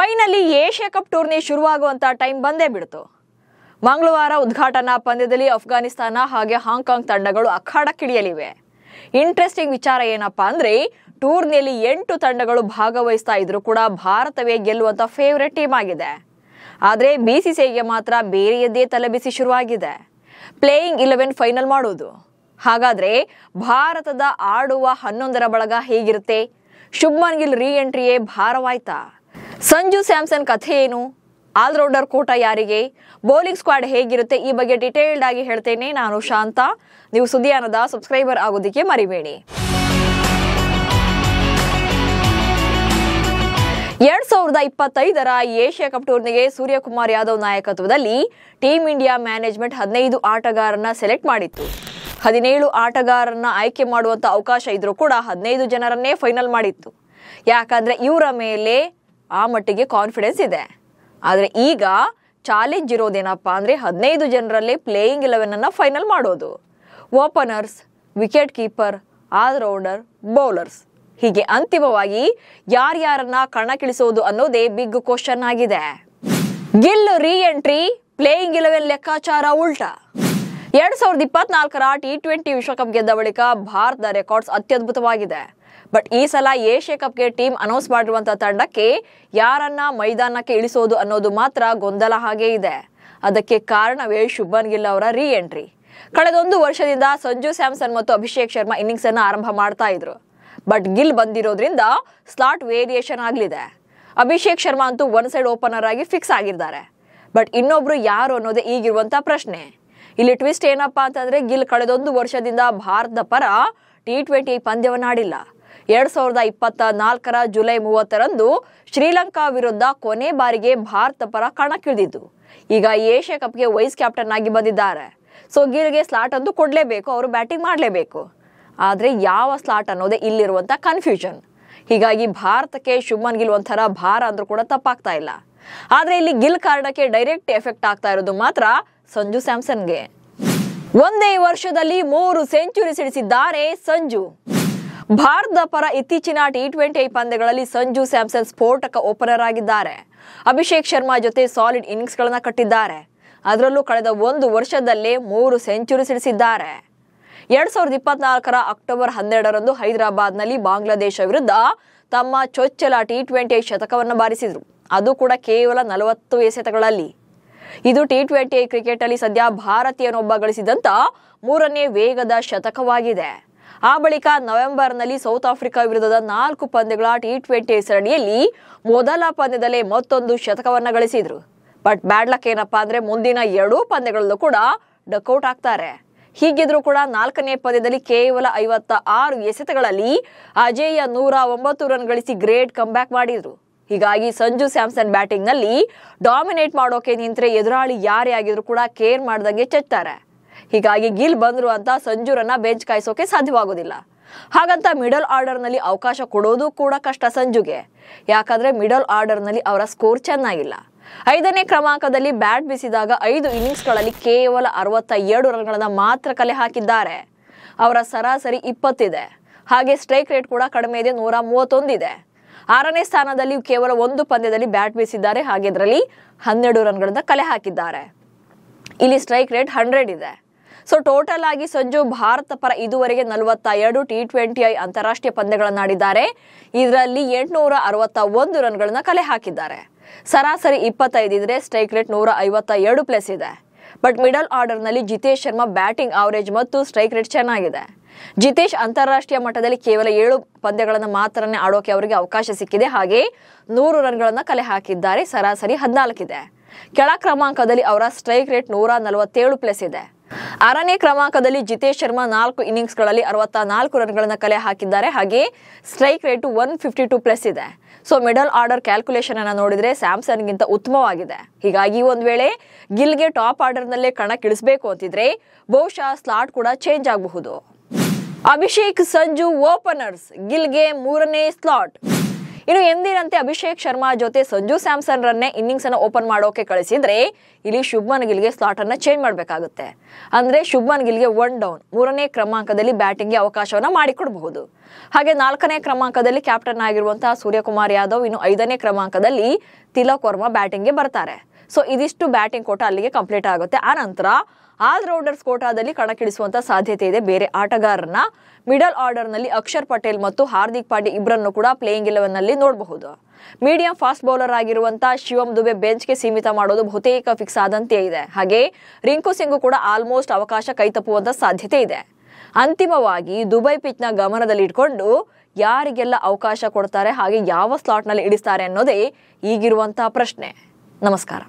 Finally Asia cup tourney ಶುರುವಾಗುವಂತ time ಬಂದೇ ಬಿಡ್ತು. ಮಂಗಳವಾರ ಉದ್ಘಾಟನಾ ಪಂದ್ಯದಲ್ಲಿ ಅಫ್ಘಾನಿಸ್ತಾನ ಹಾಗೆ ಹಾಂಗ್ಕಾಂಗ್ ತಂಡಗಳು ಅಖಾಡಕ್ಕಿಳಿಯಲಿವೆ. ಇಂಟ್ರೆಸ್ಟಿಂಗ್ ವಿಚಾರ ಏನಪ್ಪಾ ಅಂದ್ರೆ ಟೂರ್ನಿಯಲ್ಲಿ 8 ತಂಡಗಳು ಭಾಗವಹಿಸ್ತಾ ಇದ್ರು ಕೂಡ ಭಾರತವೇ ಗೆಲ್ಲುವಂತ ಫೇವರೇಟ್ ಟೀಮ್ ಆಗಿದೆ. ಆದ್ರೆ ಬಿಸಿಸಿಐಗೆ ಮಾತ್ರ ಬೇರೆಯದ್ದೇ ತಲೆಬಿಸಿ ಶುರುವಾಗಿದೆ. ಪ್ಲೇಯಿಂಗ್ 11 ಫೈನಲ್ ಮಾಡೋದು. ಹಾಗಾದ್ರೆ ಭಾರತದ ಆಡುವ 11ರ ಬಳಗ ಹೇಗಿರುತ್ತೆ? ಶುಭ್ಮನ್ ಗಿಲ್ ರೀ ಎಂಟ್ರಿಯೇ ಭಾರವಾಯ್ತಾ? ಸಂಜು ಸ್ಯಾಮ್ಸನ್ ಕಥೆ ಏನು? ಆಲ್ರೌಂಡರ್ ಕೋಟ ಯಾರಿಗೆ? ಬೌಲಿಂಗ್ ಸ್ಕ್ವಾಡ್ ಹೇಗಿರುತ್ತೆ? ಈ ಬಗ್ಗೆ ಡಿಟೇಲ್ಡ್ ಆಗಿ ಹೇಳ್ತೇನೆ. ನಾನು ಶಾಂತ. ನೀವು ಸುದ್ದಿಯಾನದ ಸಬ್ಸ್ಕ್ರೈಬರ್ ಆಗೋದಕ್ಕೆ ಮರಿಬೇಡಿ. 2025ರ ಏಷ್ಯಾ ಕಪ್ ಟೂರ್ನಿಗೆ ಸೂರ್ಯಕುಮಾರ್ ಯಾದವ್ ನಾಯಕತ್ವದಲ್ಲಿ ಟೀಂ ಇಂಡಿಯಾ ಮ್ಯಾನೇಜ್ಮೆಂಟ್ 15 ಆಟಗಾರರನ್ನ ಸೆಲೆಕ್ಟ್ ಮಾಡಿತ್ತು. 17 ಆಟಗಾರರನ್ನ ಆಯ್ಕೆ ಮಾಡುವಂತ ಅವಕಾಶ ಇದ್ರೂ ಕೂಡ 15 ಜನರನ್ನೇ ಫೈನಲ್ ಮಾಡಿತ್ತು. ಯಾಕಂದ್ರೆ ಇವರ ಮೇಲೆ ಆ ಮಟ್ಟಿಗೆ ಕಾನ್ಫಿಡೆನ್ಸ್ ಇದೆ. ಆದ್ರೆ ಈಗ ಚಾಲೆಂಜ್ ಇರೋದೇನಪ್ಪಾ ಅಂದ್ರೆ 15 ಜನರಲ್ಲೇ ಪ್ಲೇಯಿಂಗ್ 11 ಅನ್ನ ಫೈನಲ್ ಮಾಡೋದು. Openers, wicket keeper, allrounder, bowlers ಹೀಗೆ ಅಂತಿಮವಾಗಿ ಯಾರ್ಯಾರನ್ನ ಕಣಕ್ಕಿಳಿಸೋದು ಅನ್ನೋದೇ ಬಿಗ್ ಕ್ವಶನ್ ಆಗಿದೆ. ಗಿಲ್ ರೀ ಎಂಟ್ರಿ, ಪ್ಲೇಯಿಂಗ್ 11 ಲೆಕ್ಕಾಚಾರ ಉಲ್ಟಾ. 2024ರ T20 ವಿಶ್ವಕಪ್ ಗೆದ್ದ ಬಳಿಕ ಭಾರತದ ರೆಕಾರ್ಡ್ಸ್ ಅತ್ಯದ್ಭುತವಾಗಿದೆ. ಬಟ್ ಈ ಸಲ ಏಷ್ಯಾ ಕಪ್ಗೆ ಟೀಮ್ ಅನೌನ್ಸ್ ಮಾಡಿರುವಂತಹ ತಂಡಕ್ಕೆ ಯಾರನ್ನ ಮೈದಾನಕ್ಕೆ ಇಳಿಸೋದು ಅನ್ನೋದು ಮಾತ್ರ ಗೊಂದಲ ಹಾಗೆ ಇದೆ. ಅದಕ್ಕೆ ಕಾರಣವೇ ಶುಭ್ಮನ್ ಗಿಲ್ ಅವರ ರೀ ಎಂಟ್ರಿ. ಕಳೆದ 1 ವರ್ಷದಿಂದ ಸಂಜು ಸ್ಯಾಮ್ಸನ್ ಮತ್ತು ಅಭಿಷೇಕ್ ಶರ್ಮಾ ಇನ್ನಿಂಗ್ಸ್ ಅನ್ನ ಆರಂಭ ಮಾಡ್ತಾ ಇದ್ರು. ಬಟ್ ಗಿಲ್ ಬಂದಿರೋದ್ರಿಂದ ಸ್ಲಾಟ್ ವೇರಿಯೇಷನ್ ಆಗ್ಲಿದೆ. ಅಭಿಷೇಕ್ ಶರ್ಮಾ ಅಂತೂ ಒನ್ ಸೈಡ್ ಓಪನರ್ ಆಗಿ ಫಿಕ್ಸ್ ಆಗಿದ್ದಾರೆ. ಬಟ್ ಇನ್ನೊಬ್ರು ಯಾರು ಅನ್ನೋದೇ ಈಗಿರುವಂತ ಪ್ರಶ್ನೆ. ಇಲ್ಲಿ ಟ್ವಿಸ್ಟ್ ಏನಪ್ಪಾ ಅಂತಂದ್ರೆ ಗಿಲ್ ಕಳೆದ 1 ವರ್ಷದಿಂದ ಭಾರತದ ಪರ T20 ಪಂದ್ಯವನ್ನಾಡಿಲ್ಲ. 2024ರ ಜುಲೈ 30ರಂದು ಶ್ರೀಲಂಕಾ ವಿರುದ್ಧ ಕೊನೆ ಬಾರಿಗೆ ಭಾರತ ಪರ ಕಣಕ್ಕಿಳಿದಿದ್ದು. ಈಗ ಏಷ್ಯಾ ಕಪ್ಗೆ ವೈಸ್ ಕ್ಯಾಪ್ಟನ್ ಆಗಿ ಬಂದಿದ್ದಾರೆ. ಸೊ ಗಿಲ್ಗೆ ಸ್ಲಾಟ್ ಅಂತೂ ಕೊಡ್ಲೇಬೇಕು, ಅವರು ಬ್ಯಾಟಿಂಗ್ ಮಾಡಲೇಬೇಕು. ಆದ್ರೆ ಯಾವ ಸ್ಲಾಟ್ ಅನ್ನೋದೇ ಇಲ್ಲಿರುವಂತ ಕನ್ಫ್ಯೂಷನ್. ಹೀಗಾಗಿ ಭಾರತಕ್ಕೆ ಶುಭ್ಮನ್ ಗಿಲ್ ಒಂಥರ ಭಾರ ಅಂದ್ರೂ ಕೂಡ ತಪ್ಪಾಗ್ತಾ ಇಲ್ಲ. ಆದ್ರೆ ಇಲ್ಲಿ ಗಿಲ್ ಕಾರಣಕ್ಕೆ ಡೈರೆಕ್ಟ್ ಎಫೆಕ್ಟ್ ಆಗ್ತಾ ಇರೋದು ಮಾತ್ರ ಸಂಜು ಸ್ಯಾಮ್ಸನ್ಗೆ. ಒಂದೇ ವರ್ಷದಲ್ಲಿ 3 ಸೆಂಚುರಿ ಸಿಡಿಸಿದ್ದಾರೆ ಸಂಜು. ಭಾರತದ ಪರ ಇತ್ತೀಚಿನ T20 ಪಂದ್ಯಗಳಲ್ಲಿ ಸಂಜು ಸ್ಯಾಮ್ಸನ್ ಸ್ಫೋಟಕ ಓಪನರ್ ಆಗಿದ್ದಾರೆ. ಅಭಿಷೇಕ್ ಶರ್ಮಾ ಜೊತೆ ಸಾಲಿಡ್ ಇನ್ನಿಂಗ್ಸ್ ಗಳನ್ನ ಕಟ್ಟಿದ್ದಾರೆ. ಅದರಲ್ಲೂ ಕಳೆದ 1 ವರ್ಷದಲ್ಲೇ 3 ಸೆಂಚುರಿ ಸಿಡಿಸಿದ್ದಾರೆ. 2024ರ ಅಕ್ಟೋಬರ್ 12ರಂದು ಹೈದರಾಬಾದ್ನಲ್ಲಿ ಬಾಂಗ್ಲಾದೇಶ ವಿರುದ್ಧ ತಮ್ಮ ಚೊಚ್ಚಲ T20 ಶತಕವನ್ನು ಬಾರಿಸಿದ್ರು. ಅದು ಕೂಡ ಕೇವಲ 40 ಎಸೆತಗಳಲ್ಲಿ. ಇದು T20 ಕ್ರಿಕೆಟ್ ಅಲ್ಲಿ ಸದ್ಯ ಭಾರತೀಯನೊಬ್ಬ ಗಳಿಸಿದಂತ 3ನೇ ವೇಗದ ಶತಕವಾಗಿದೆ. ಆ ಬಳಿಕ ನವೆಂಬರ್ನಲ್ಲಿ ಸೌತ್ ಆಫ್ರಿಕಾ ವಿರುದ್ಧದ 4 ಪಂದ್ಯಗಳ T20 ಸರಣಿಯಲ್ಲಿ ಮೊದಲ ಪಂದ್ಯದಲ್ಲೇ ಮತ್ತೊಂದು ಶತಕವನ್ನ ಗಳಿಸಿದ್ರು. ಬಟ್ ಬ್ಯಾಡ್ ಲಕ್ ಏನಪ್ಪಾ ಅಂದ್ರೆ ಮುಂದಿನ 2 ಪಂದ್ಯಗಳಲ್ಲೂ ಕೂಡ ಡಕ್ಔಟ್ ಆಗ್ತಾರೆ. ಹೀಗಿದ್ರು ಕೂಡ 4ನೇ ಪಂದ್ಯದಲ್ಲಿ ಕೇವಲ 56 ಎಸೆತಗಳಲ್ಲಿ ಅಜೇಯ 109 ರನ್ ಗಳಿಸಿ ಗ್ರೇಟ್ ಕಂಬ್ಯಾಕ್ ಮಾಡಿದ್ರು. ಹೀಗಾಗಿ ಸಂಜು ಸ್ಯಾಮ್ಸನ್ ಬ್ಯಾಟಿಂಗ್ ನಲ್ಲಿ ಡಾಮಿನೇಟ್ ಮಾಡೋಕೆ ನಿಂತ್ರೆ ಎದುರಾಳಿ ಯಾರೇ ಆಗಿದ್ರು ಕೂಡ ಕೇರ್ ಮಾಡ್ದಂಗೆ ಚೆಚ್ತಾರೆ. ಹೀಗಾಗಿ ಗಿಲ್ ಬಂದ್ರು ಅಂತ ಸಂಜುರನ್ನ ಬೆಂಚ್ ಕಾಯಿಸೋಕೆ ಸಾಧ್ಯವಾಗೋದಿಲ್ಲ. ಹಾಗಂತ ಮಿಡಲ್ ಆರ್ಡರ್ ನಲ್ಲಿ ಅವಕಾಶ ಕೊಡೋದು ಕೂಡ ಕಷ್ಟ ಸಂಜುಗೆ. ಯಾಕಂದ್ರೆ ಮಿಡಲ್ ಆರ್ಡರ್ ನಲ್ಲಿ ಅವರ ಸ್ಕೋರ್ ಚೆನ್ನಾಗಿಲ್ಲ. 5ನೇ ಕ್ರಮಾಂಕದಲ್ಲಿ ಬ್ಯಾಟ್ ಬೀಸಿದಾಗ 5 ಇನ್ನಿಂಗ್ಸ್ ಗಳಲ್ಲಿ ಕೇವಲ 67 ರನ್ಗಳನ್ನ ಮಾತ್ರ ಕಲೆ ಹಾಕಿದ್ದಾರೆ. ಅವರ ಸರಾಸರಿ 20 ಇದೆ. ಹಾಗೆ ಸ್ಟ್ರೈಕ್ ರೇಟ್ ಕೂಡ ಕಡಿಮೆ ಇದೆ, 131 ಇದೆ. 6ನೇ ಸ್ಥಾನದಲ್ಲಿ ಕೇವಲ 1 ಪಂದ್ಯದಲ್ಲಿ ಬ್ಯಾಟ್ ಬೀಸಿದ್ದಾರೆ. ಹಾಗೆ ಇದರಲ್ಲಿ 12 ರನ್ಗಳನ್ನ ಕಲೆ ಹಾಕಿದ್ದಾರೆ. ಇಲ್ಲಿ ಸ್ಟ್ರೈಕ್ ರೇಟ್ 100 ಇದೆ. ಸೊ ಟೋಟಲ್ ಆಗಿ ಸಂಜು ಭಾರತ ಪರ ಇದುವರೆಗೆ 42 T20 ಅಂತಾರಾಷ್ಟ್ರೀಯ ಪಂದ್ಯಗಳನ್ನಾಡಿದ್ದಾರೆ. ಇದರಲ್ಲಿ 861 ರನ್ಗಳನ್ನ ಕಲೆ ಹಾಕಿದ್ದಾರೆ. ಸರಾಸರಿ 25 ಇದ್ರೆ, ಸ್ಟ್ರೈಕ್ ರೇಟ್ 152 ಪ್ಲಸ್ ಇದೆ. ಬಟ್ ಮಿಡಲ್ ಆರ್ಡರ್ ನಲ್ಲಿ ಜಿತೇಶ್ ಶರ್ಮಾ ಬ್ಯಾಟಿಂಗ್ ಆವರೇಜ್ ಮತ್ತು ಸ್ಟ್ರೈಕ್ ರೇಟ್ ಚೆನ್ನಾಗಿದೆ. ಜಿತೇಶ್ ಅಂತಾರಾಷ್ಟ್ರೀಯ ಮಟ್ಟದಲ್ಲಿ ಕೇವಲ 7 ಪಂದ್ಯಗಳನ್ನ ಮಾತ್ರನೇ ಆಡೋಕೆ ಅವರಿಗೆ ಅವಕಾಶ ಸಿಕ್ಕಿದೆ. ಹಾಗೆ 100 ರನ್ಗಳನ್ನ ಕಲೆ ಹಾಕಿದ್ದಾರೆ. ಸರಾಸರಿ 14 ಇದೆ. ಕೆಳ ಕ್ರಮಾಂಕದಲ್ಲಿ ಅವರ ಸ್ಟ್ರೈಕ್ ರೇಟ್ 147 ಪ್ಲಸ್ ಇದೆ. 6ನೇ ಕ್ರಮಾಂಕದಲ್ಲಿ ಜಿತೇಶ್ ಶರ್ಮಾ 4 ಇನ್ನಿಂಗ್ಸ್ ಗಳಲ್ಲಿ 64 ರನ್ಗಳನ್ನ ಕಲೆ ಹಾಕಿದ್ದಾರೆ. ಹಾಗೆ ಸ್ಟ್ರೈಕ್ ರೇಟ್ 152 ಪ್ಲಸ್ ಇದೆ. ಸೊ ಮಿಡಲ್ ಆರ್ಡರ್ ಕ್ಯಾಲ್ಕುಲೇಷನ್ ಅನ್ನ ನೋಡಿದ್ರೆ ಸ್ಯಾಮ್ಸನ್ ಗಿಂತ ಉತ್ತಮವಾಗಿದೆ. ಹೀಗಾಗಿ ಒಂದ್ ವೇಳೆ ಗಿಲ್ಗೆ ಟಾಪ್ ಆರ್ಡರ್ ನಲ್ಲೇ ಕಣಕ್ಕಿಳಿಸಬೇಕು ಅಂತಿದ್ರೆ ಬಹುಶಃ ಸ್ಲಾಟ್ ಕೂಡ ಚೇಂಜ್ ಆಗಬಹುದು. ಅಭಿಷೇಕ್ ಸಂಜು ಓಪನರ್ಸ್, ಗಿಲ್ಗೆ 3ನೇ ಸ್ಲಾಟ್. ಇನ್ನು ಎಂದಿನಂತೆ ಅಭಿಷೇಕ್ ಶರ್ಮಾ ಜೊತೆ ಸಂಜು ಸ್ಯಾಮ್ಸನ್ ರನ್ನೇ ಇನ್ನಿಂಗ್ಸ್ ಅನ್ನು ಓಪನ್ ಮಾಡೋಕೆ ಕಳಿಸಿದ್ರೆ ಇಲ್ಲಿ ಶುಭ್ಮನ್ ಗಿಲ್ಗೆ ಸ್ಲಾಟ್ ಅನ್ನ ಚೇಂಜ್ ಮಾಡಬೇಕಾಗುತ್ತೆ. ಅಂದ್ರೆ ಶುಭ್ಮನ್ ಗಿಲ್ಗೆ 1 ಡೌನ್ 3ನೇ ಕ್ರಮಾಂಕದಲ್ಲಿ ಬ್ಯಾಟಿಂಗ್ಗೆ ಅವಕಾಶವನ್ನ ಮಾಡಿಕೊಡಬಹುದು. ಹಾಗೆ 4ನೇ ಕ್ರಮಾಂಕದಲ್ಲಿ ಕ್ಯಾಪ್ಟನ್ ಆಗಿರುವಂತಹ ಸೂರ್ಯಕುಮಾರ್ ಯಾದವ್, ಇನ್ನು 5ನೇ ಕ್ರಮಾಂಕದಲ್ಲಿ ತಿಲಕ್ ವರ್ಮಾ ಬ್ಯಾಟಿಂಗ್ಗೆ ಬರ್ತಾರೆ. ಸೊ ಇದಿಷ್ಟು ಬ್ಯಾಟಿಂಗ್ ಕೋಟಾ ಅಲ್ಲಿಗೆ ಕಂಪ್ಲೀಟ್ ಆಗುತ್ತೆ. ಆ ನಂತರ ಆಲ್ರೌಂಡರ್ಸ್ ಕೋಟಾದಲ್ಲಿ ಕಣಕ್ಕಿಳಿಸುವಂತ ಸಾಧ್ಯತೆ ಇದೆ ಬೇರೆ ಆಟಗಾರರನ್ನ. ಮಿಡಲ್ ಆರ್ಡರ್ ನಲ್ಲಿ ಅಕ್ಷರ್ ಪಟೇಲ್ ಮತ್ತು ಹಾರ್ದಿಕ್ ಪಾಂಡ್ಯ ಇಬ್ಬರನ್ನು ಕೂಡ ಪ್ಲೇಯಿಂಗ್ 11 ನಲ್ಲಿ ನೋಡಬಹುದು. ಮೀಡಿಯಂ ಫಾಸ್ಟ್ ಬೌಲರ್ ಆಗಿರುವಂತಹ ಶಿವಮ್ ದುಬೆ ಬೆಂಚ್ಗೆ ಸೀಮಿತ ಮಾಡೋದು ಬಹುತೇಕ ಫಿಕ್ಸ್ ಆದಂತೆ ಇದೆ. ಹಾಗೆ ರಿಂಕು ಸಿಂಗ್ ಕೂಡ ಆಲ್ಮೋಸ್ಟ್ ಅವಕಾಶ ಕೈತಪ್ಪುವಂತ ಸಾಧ್ಯತೆ ಇದೆ. ಅಂತಿಮವಾಗಿ ದುಬೈ ಪಿಚ್ ನ ಗಮನದಲ್ಲಿ ಇಟ್ಕೊಂಡು ಯಾರಿಗೆಲ್ಲ ಅವಕಾಶ ಕೊಡ್ತಾರೆ ಹಾಗೆ ಯಾವ ಸ್ಲಾಟ್ ನಲ್ಲಿ ಇಳಿಸ್ತಾರೆ ಅನ್ನೋದೇ ಈಗಿರುವಂತಹ ಪ್ರಶ್ನೆ. ನಮಸ್ಕಾರ.